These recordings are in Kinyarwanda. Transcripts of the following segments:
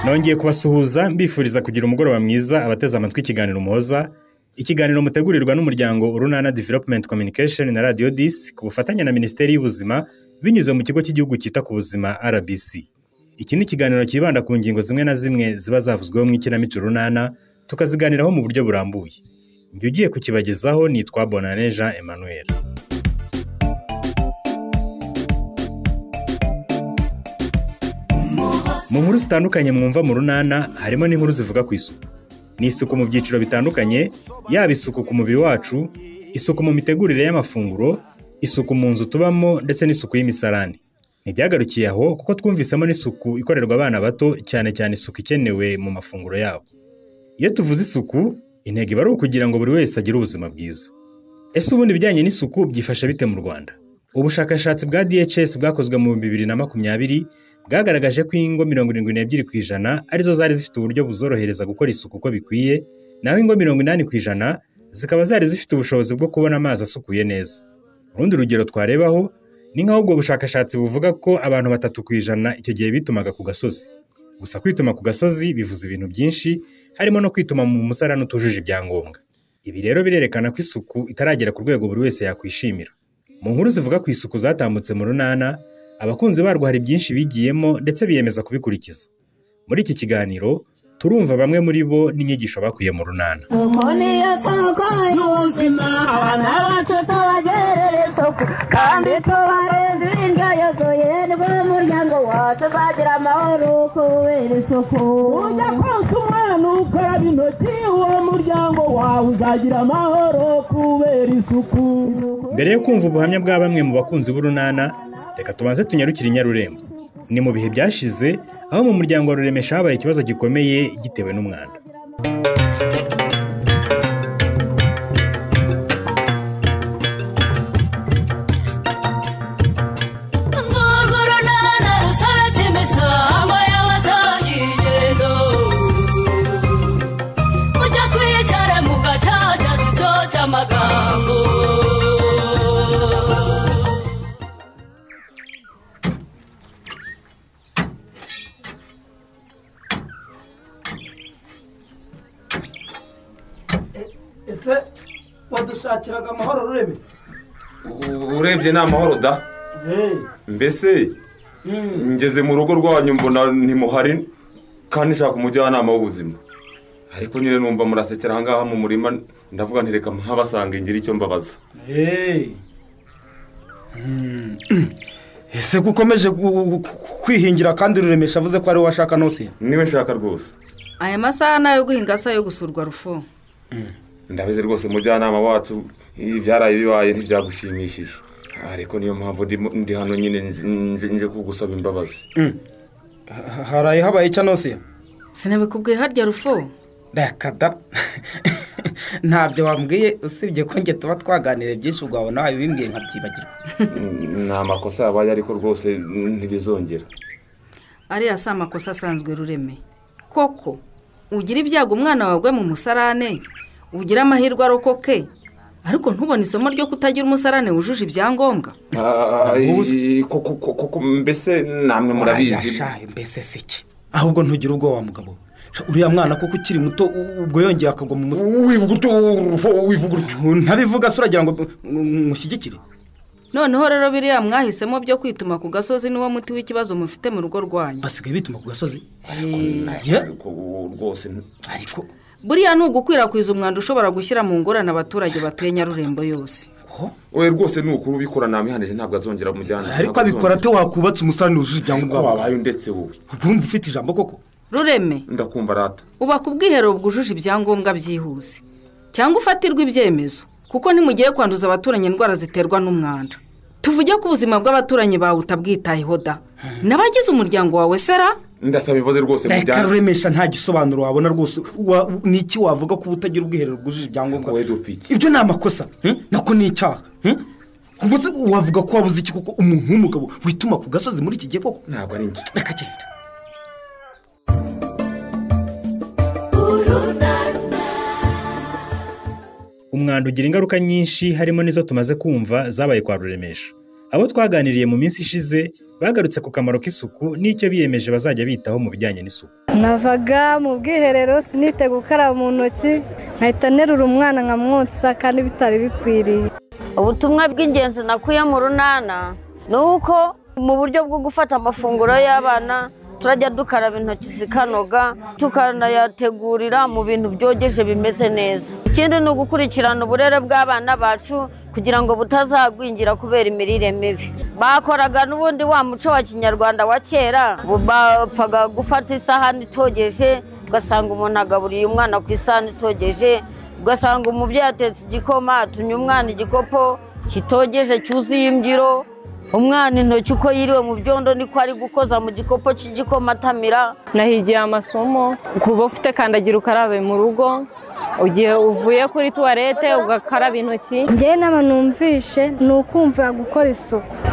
Nongeye kubasuhuza mbifuriza kugira umugoroba mwiza abateze amatwi ikiganiro Umuhoza. Ikiganiro mutegurirwa n'umuryango Urunana Development Communication na Radio 10 ku bufatanye na Minisiteri y'Ubuzima binyuze mu kigo cy'igihugu cyita ku buzima RBC. Iki ni ikiganiro kibanda ku ngingo zimwe na zimwe ziba zavuzweho mu ikinamico Urunana tukaziganiraho mu buryo burambuye. Njye ugiye kukibagezaho nitwa Bonane Jean Emmanuel. Mu nkuru zitandukanye mwumva mu Runana harimo n'inkuru zivuga ku isuku. Ni isuku mu byiciro bitandukanye, yaba isuku ku mubiri wacu, isuku mu mitegurire y'amafunguro, isuku mu nzu tubamo ndetse n'isuku y'imisarani. Ntibyagarukiye aho kuko twumvisemo n'isuku ikorerwa abana bato, cyane cyane isuku ikenewe mu mafunguro yabo. Iyo tuvuze isuku, intego iba ari ukugira ngo buri wese agire ubuzima bwiza. Ese ubundi ibijyanye n'isuku byifashe bite mu Rwanda? Ubushakashatsi bwa DHS bwakozwe mu 2020 bwagaragaje ko ingo 72% arizo zari zifite uburyo buzorohereza gukora isuku uko bikwiye, naho ingo 80% zikaba zari zifite ubushobozi bwo kubona amazi asukuye neza. Urundi rugero twarebaho ni nkaho ubwo bushakashatsi buvuga ko abantu 3% icyo gihe bitumaga ku gasozi. Gusa kwituma ku gasozi bivuze ibintu byinshi, harimo no kwituma mu musarani utujuje ibyangombwa. Ibi rero birerekana ko isuku itaragera ku rwego buri wese yakwishimira. Mu nkuru zivuga ku isuku zatambutse mu Runana, abakunzi barwo hari byinshi bigiyemo ndetse biyemeza kubikurikiza. Muri iki kiganiro turumva bamwe muri bo n'inyigisho bakuye mu Runana. Mbere yo kumva ubuhamya bwa bamwe mu bakunzi b'Urunana, reka tubanze tunyarukire i Nyarurembo. Ni mu bihe byashize aho mu muryango wa Ruremesha habaye ikibazo gikomeye gitewe n'umwanda. Ese wadushakiraga amahoro Rureme? Urebye ni amahoro da. Mbese ngeze mu rugo rwanyu mbona ntimuhari kandi nshaka umujyanama w'ubuzima. Ariko nyine numva murasekera ahangaha mu murima, ndavuga ntireka nkabasanga ingira icyo mbabaza. Ese gukomeje kwihingira kandi Ruremesha avuze ko ari washaka nose? Niwe nshaka rwose. Aya masaha nayo guhinga asa yo gusurwa Rufu. Ndabize rwose mujyanama wacu ibyaraye bibaye ntibyagushimishije. Ariko niyo mpamvu ndi hano nyine nje kugusaba imbabazi. Haraye habaye cya nose? Sinabikubwiye harya Rufu. Dakada. Ntabyo wambwiye usibye ko nge tuba twaganire byinshi ubwo nawe bimbwiye nkabyibagirwa. Nta makosa yabaye ariko rwose ntibizongera. Ari asa makosa asanzwe Rureme. Koko ugira ibyago umwana wagwe mu musarane, ugira amahirwe arokoke, ariko ntubone isomo ryo kutagira umusarane wujuje ibyangombwa. Koko mbese namwe murabizi. Mbese siki ahubwo ntugira ubwoba mugabo. Uriya mwana koko ukiri muto ubwo yongeye akagwa mu wivuga utyo ntabivuga suragira ngo mushyigikire. Noneho rero biriya mwahisemo byo kwituma ku gasozi niwo muti w'ikibazo mufite mu rugo rwanyu. Basigaye bituma ku gasozi? Ariko rwose ariko buriya ntugukwirakwiza umwanda ushobora gushyira mu ngorane abaturage batuye Nyarurembo yose. Oya rwose ni ukuri ubikora namihanije ntabwo azongera mujyana. Ariko abikora ate wakubatse umusarani wujuje ibyangombwa wabaye ndetse wowe? Urumva ufite ijambo koko? Rureme, ndakumva rata. Uba kubwihero bwujuje ibyangombwa byihuse cyangwa ufatirwa ibyemezo kuko ntimugiye kwanduza abaturanyi indwara ziterwa n'umwanda. Tuvuge ku buzima bw'abaturanyi bawe utabwitayeho da. Nabagize umuryango wawe sera? Ndasaba imbabazi rwose mujyana. Ruremesha nta gisobanuro wabona rwose. Niki wavuga ko utagira ubwiherero bwujuje ibyangombwa? Ibyo ni amakosa. Nako ni icyaha. Kuko wavuga ko wabuze iki koko umuntu w'umugabo wituma ku gasozi muri iki gihe koko? Ntabwo ari ngi. Nakagenda. Umwanda ugira ingaruka nyinshi harimo nizo tumaze kumva zabaye kwa Ruremesha. Abo twaganiriye mu minsi ishize bagarutse ku kamaro k'isuku n'icyo biyemeje bazajya bitaho mu bijyanye n'isuku. navaga mu bwiherero sinite gukaraba mu ntoki nkahita nterura umwana nkamwonsa kandi bitari bikwiriye. Ubutumwa bw'ingenzi nakuye mu runana ni uko mu buryo bwo gufata amafunguro y'abana turajya dukaraba intoki zikanoga tukanayategurira mu bintu byogeje bimeze neza. Ikindi ni ugukurikirana uburere bw'abana bacu kugira ngo butazagwingira kubera imirire mibi. Bakoraga n'ubundi wa muco wa kinyarwanda wa kera, bapfaga gufata isahani itogeje ugasanga umuntu agaburiye umwana ku isahani itogeje, ugasanga umubyeyi atetse igikoma atumye umwana igikopo kitogeje cyuzuye imbyiro, umwana intoki uko yiriwe mu byondo niko ari gukoza mu gikopo cy'igikoma atamira. Nahigiye amasomo kuba ufite kandagira ukarabe mu rugo, ugiye uvuye kuri tuwarete ugakaraba intoki. Njyewe nama numvishe ni ukumva gukora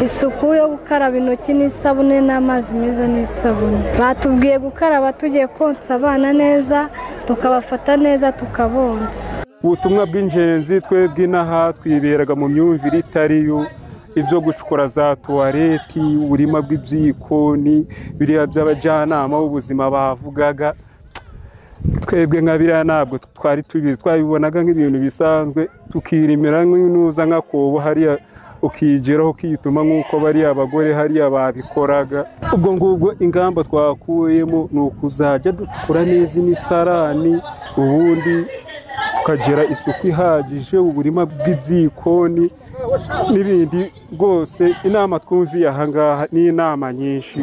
isuku yo gukaraba intoki n'isabune n'amazi meza n'isabune. Batubwiye gukaraba tugiye konsa abana neza, tukabafata neza tukabonsa. Ubutumwa bw'ingenzi twebwe inaha twiberaga mu myumvire itariyo, ibyo gucukura za tuwareti, uburima bw'ibyikoni, biriya by'abajyanama b'ubuzima bavugaga, twebwe nka biriya ntabwo twari tubizi, twabibonaga nk'ibintu bisanzwe, tukirimira nk'inuza nk'akobo hariya ukigeraho ukituma nk'uko bariya abagore hariya babikoraga. Ubwo ngubwo ingamba twakuyemo ni ukuzajya ducukura neza imisarani, ubundi tukagira isuku ihagije, uburima bw'ibyikoni n'ibindi rwose. Inama twumviye aha ngaha ni inama nyinshi.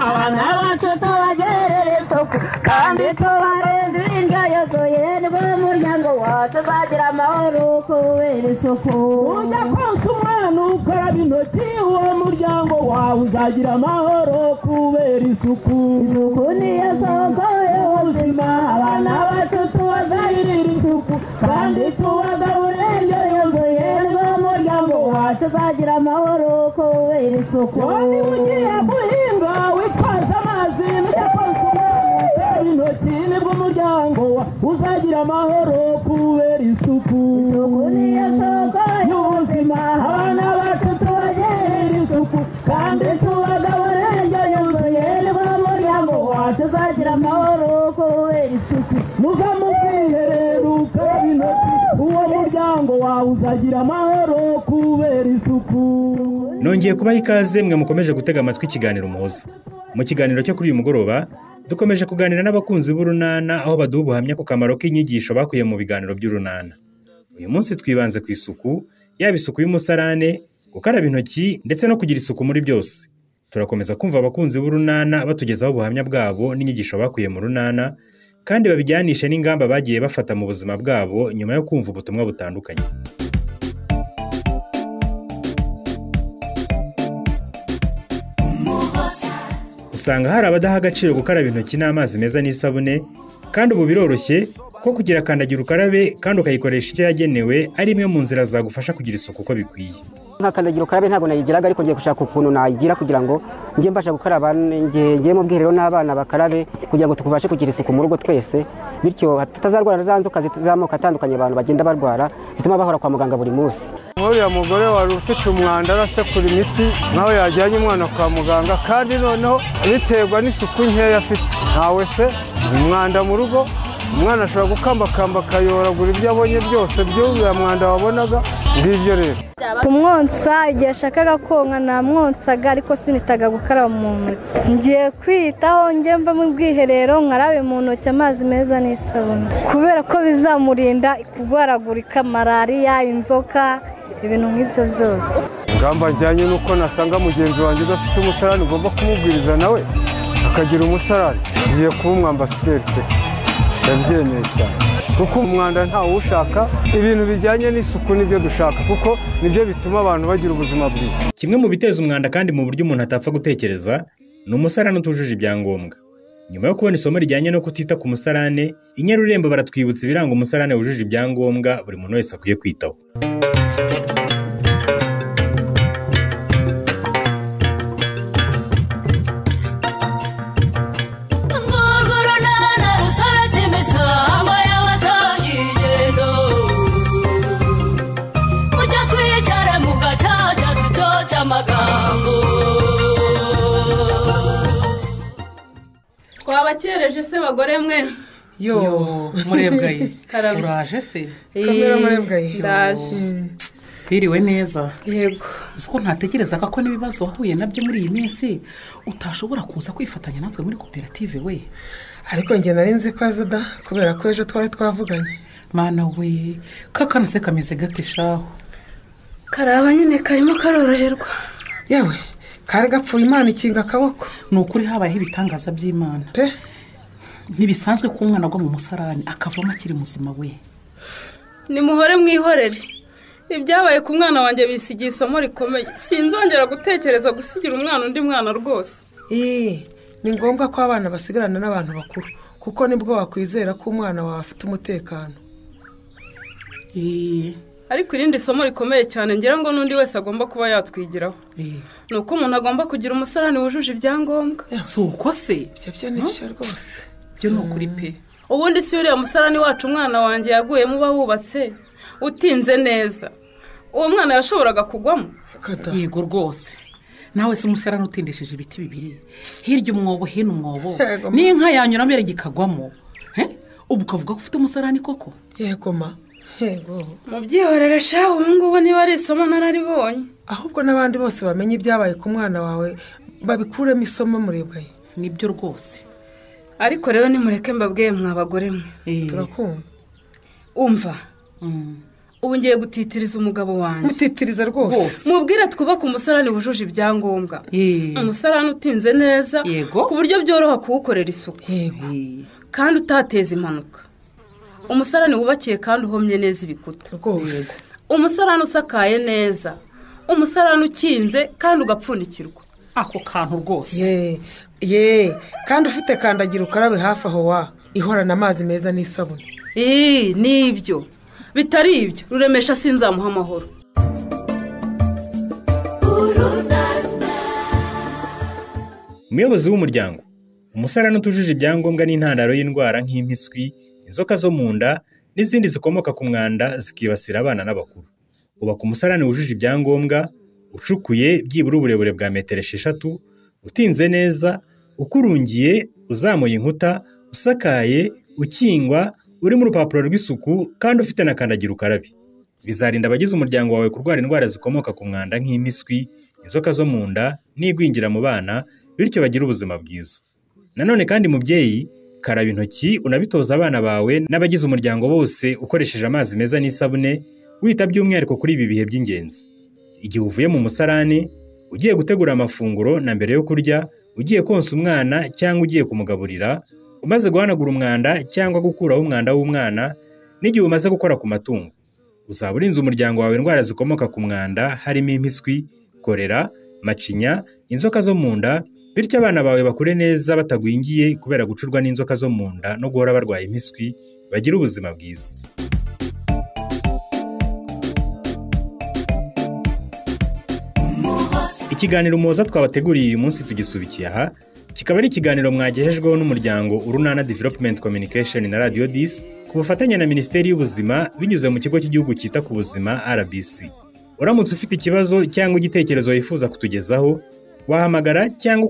abana bacu tubagerere isuku kandi tubarenze indyo yuzuye, nibwo umuryango wacu uzagira amahoro kubera isuku. Ujya konsa umwana ukaraba intoki, uwo muryango wawe uzagira amahoro kubera isuku. Isuku niyo soko y'ubuzima, abana bacu tubagirire isuku kandi tubagaburire indyo yuzuye, nibwo umuryango wacu uzagira amahoro kubera isuku. Wari ugiye guhinga witwaza amazi, nujya konsa umwana ukaraba intoki, nibwo umuryango uzagira amahoro kubera isuku. Isuku niyo soko y'ubuzima, abana bacu tubagirire isuku kandi tubagaburire indyo yuzuye, nibwo umuryango wacu uzagira amahoro kubera isuku. Muva mu bwiherero ukaraba intoki, uwo muryango wawe uzagira amahoro kubera isuku. Nongeye kubaha ikaze mwe mukomeje gutega amatwi ikiganiro Umuhoza. Mu kiganiro cyo kuri uyu mugoroba dukomeje kuganira n'abakunzi b'urunana, aho baduha ubuhamya ku kamaro k'inyigisho bakuye mu biganiro by'urunana. Uyu munsi twibanze ku isuku, yaba isuku y'umusarane, gukaraba intoki ndetse no kugira isuku muri byose. Turakomeza kumva abakunzi b'urunana batugezaho ubuhamya bwabo n'inyigisho bakuye mu runana, kandi babijyanishe n'ingamba bagiye bafata mu buzima bwabo nyuma yo kumva ubutumwa butandukanye. Usanga hari abadaha agaciro gukaraba intoki n'amazi meza n'isabune, kandi ubu biroroshye ko kugira kandagira ukarabe kandi ukayikoresha icyo yagenewe ari imwe mu nzira zagufasha kugira isuku uko bikwiye. Nka kandagira ukarabe ntabwo nayigiraga, ariko ngiye gushaka ukuntu nayigira kugira ngo njye mbasha gukaraba, ngiye mu bwiherero n'abana bakarabe kugira ngo tukubashe kugira isuku mu rugo twese, bityo tutazarwara za nzoka z'amoko atandukanye abantu bagenda barwara zituma bahora kwa muganga buri munsi. Uriya mugore wari ufite umwanda arasekura imiti nawe yajyanye umwana kwa muganga, kandi noneho biterwa n'isuku nkeya afite. Ntawe se umwanda mu rugo, umwana ashobora gukambakamba akayoragura ibyo abonye byose by'uriya mwanda wabonaga. Ngibyo rero kumwonsa igihe ashakaga konka namwonsaga, ariko sinitaga gukaraba mu ntoki. Ngiye kwitaho njye mva mu bwiherero nkarabe mu ntoki amazi meza n'isabune, kubera ko bizamurinda kurwaragurika malariya, inzoka, ibintu nk'ibyo byose. ingamba njyanye nuko nasanga mugenzi wanjye udafite umusarani ugomba kumubwiriza nawe akagira umusarani. Ngiye kuba umwambasaderi pe, ndabyemeye cyane, kuko umwanda ntawushaka. Ibintu bijyanye n'isuku nibyo dushaka, kuko nibyo bituma abantu bagira ubuzima bwiza. Kimwe mu biteza umwanda kandi mu buryo umuntu atapfa gutekereza ni umusarane utujuje ibyangombwa. Nyuma yo kubona isomo rijyanye no kutita ku musarane, i Nyarurembo baratwibutsa ibiranga umusarane wujuje ibyangombwa buri muntu wese akwiye kwitaho. nabakereje se bagore mwe. Yo murebwaye uraje se kamera murebwaye ndaje biriwe neza yego uko ntatekerezaga ko n'ibibazo wahuye nabyo muri iyi minsi utashobora kuza kwifatanya natwe muri koperative we ariko njye nari nzi ko azada kubera ko ejo twari twavuganye mana we kakana se kameze gati shaho karaba nyine karimo karoroherwa yewe kari gapfuye Imana ikinga akaboko ni ukuri habayeho ibitangaza by'Imana pe ntibisanzwe ko umwana agwa mu musarani akavamo akiri muzima we nimuhore mwihorere ibyabaye ku mwana wanjye bisigiye isomo rikomeye sinzongera gutekereza gusigira umwana undi mwana rwose ni ngombwa ko abana basigarana n'abantu bakuru kuko nibwo wakwizera ko umwana wawe afite umutekano ariko irindi somo rikomeye cyane ngira ngo n'undi wese agomba kuba yatwigiraho ni uko umuntu agomba kugira umusarani wujuje ibyangombwa si uko se ibyo ni byo rwose byo ni ukuri pe ubundi si uriya musarani wacu umwana wanjye yaguyemo uba wubatse utinze neza uwo mwana yashoboraga kugwamo yego rwose nawe se umusarani utindishije ibiti bibiri hirya umwobo hino umwobo n'inka yanyuramo ikagwamo ubu ukavuga ko ufite umusarani koko yego ma yego mubyihorere shaho ubu ngubu niba ari isomo nararibonye ahubwo n'abandi bose bamenye ibyabaye ku mwana wawe babikuremo isomo murebwaye nibyo rwose ariko rero nimureke mbabwiye mwabagore mwe turakumva umva ubu ngiye gutitiriza umugabo wanjye mutitiriza rwose mubwire twubake umusarani wujuje ibyangombwa umusarani utinze neza ku buryo byoroha kuwukorera isuku kandi utateza impanuka umusarani wubakiye kandi uhomye neza ibikuta rwose umusarani usakaye neza umusarani ukinze kandi ugapfundikirwa ako kantu rwose kandi ufite kandagira ukarabe hafi aho ihorana amazi meza n'isabune nibyo bitari ibyo ruremesha sinzamuha amahoro umuyobozi w'umuryango umusarani utujuje ibyangombwa n'intandaro y'indwara nk'impiswi inzoka zo mu nda n'izindi zikomoka ku mwanda zikibasira abana n'abakuru ubaka umusarani wujuje ibyangombwa ucukuye byibura uburebure bwa metero 6 utinze neza ukurungiye uzamuye inkuta usakaye ukingwa urimo urupapuro rw'isuku kandi ufite na kandagira ukarabe bizarinda abagize umuryango wawe kurwara indwara zikomoka ku mwanda nk'impiswi inzoka zo mu nda n'igwingira mu bana bityo bagira ubuzima bwiza nanone kandi mubyeyi karaba intoki unabitoza abana bawe n'abagize umuryango bose ukoresheje amazi meza n'isabune wita by'umwihariko kuri ibi bihe by'ingenzi igihe uvuye mu musarani ugiye gutegura amafunguro na mbere yo kurya ugiye konsa umwana cyangwa ugiye kumugaburira umaze guhanagura umwanda cyangwa gukuraho umwanda w'umwana n'igihe umaze gukora ku matungo uzaba urinze umuryango wawe indwara zikomoka ku mwanda harimo impiswi korera macinya inzoka zo mu nda bityo abana bawe bakure neza batagwingiye kubera gucurwa n'inzoka zo mu nda no guhora barwaye impiswi bagira ubuzima bwiza ikiganiro umuhoza twabateguriye uyu munsi tugisubikiye aha kikaba ari ikiganiro mwagejejweho n'umuryango Urunana Development Communication na Radio 10 ku bufatanye na Minisiteri y'Ubuzima binyuze mu kigo cy'igihugu cyita ku buzima RBC uramutse ufite ikibazo cyangwa igitekerezo wifuza kutugezaho wahamagara cyangwa